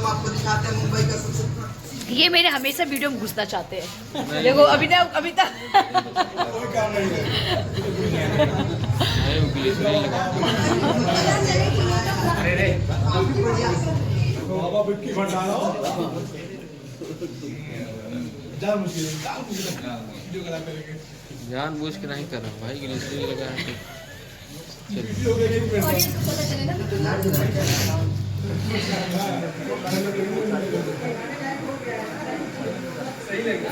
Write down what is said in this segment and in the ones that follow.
आपको दिखाते हैं मुंबई का सबसे। ये मेरे हमेशा वीडियो में घुसना चाहते हैं। देखो अभी तक कोई काम नहीं है। बाबा बिक्की भंडारा जा मुश्किल वीडियो करा करेंगे। जानबूझ के नहीं कर रहा भाई, ग्लिसरीन लगा है। वीडियो के लिए सही लगा।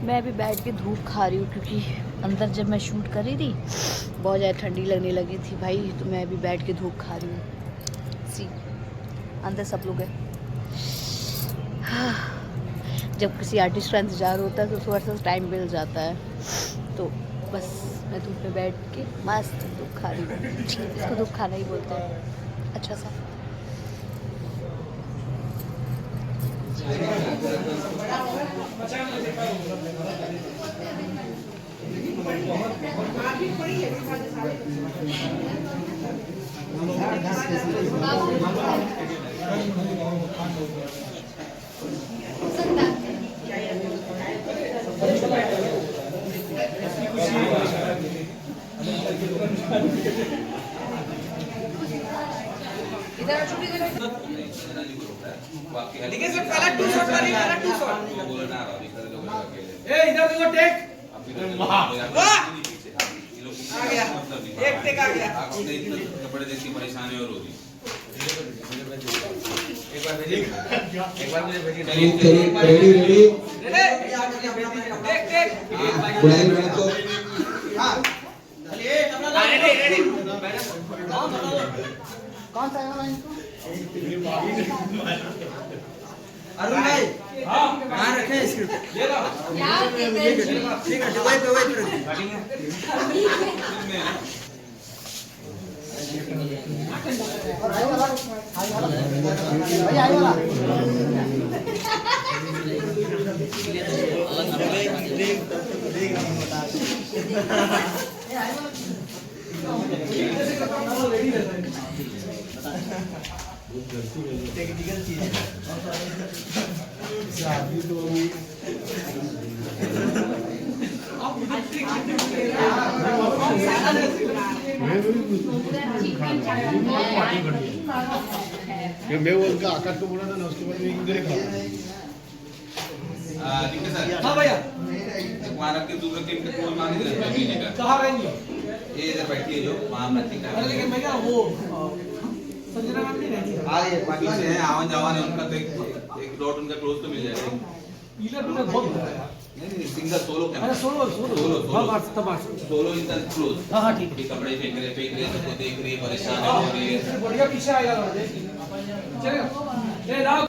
मैं अभी बैठ के धूप खा रही हूँ क्योंकि अंदर जब मैं शूट कर रही थी बहुत ज़्यादा ठंडी लगने लगी थी भाई, तो मैं अभी बैठ के धूप खा रही हूँ। सी अंदर सब लोग हैं। जब किसी आर्टिस्ट का इंतज़ार होता है तो थोड़ा सा टाइम मिल जाता है, तो बस मैं धूप में बैठ के मस्त धूप खा रही हूँ। इसको धूप खाना ही बोलते हैं अच्छा सा। देखिए सर पहला 2 शॉट वाली, पहला 2 शॉट ए इधर देखो टेक वाह आ गया, एक टेक आ गया। कपड़े जैसी परेशानी और होगी। एक बार मुझे भेजिए। रेडी रेडी टेक टेक बुलाइए मैडम को। हां रेडी रेडी कौन सा वाला इनको? अरुण भाई कहाँ रखे स्क्रिप्ट? ये लो ठीक है वही पे टेक्निकल चीज है। मैं वो उनका आकाश को बोला था ना, उसके बाद मैं इधर ही खा। हाँ भैया मानव के दूसरे टीम के कोल मांगे थे भेजने का। कहाँ रहेंगे? ये इधर बैठी है जो वहाँ बैठी है। अरे लेकिन भैया वो संजना मैम नहीं रहती है। पीछे है आवन जावन है उनका, तो एक डॉट उनका क्लोज तो मिल जाएगा। पीलर पीलर बहुत होता है। नहीं सिंगल सोलो कैमरा। अरे सोलो हाँ बात तब बात सोलो इनका क्लोज। हाँ ठीक है। ये कपड़े फेंक रहे सबको देख रहे परेशान हो रही है। बढ़िया पीछे आएगा चलेगा।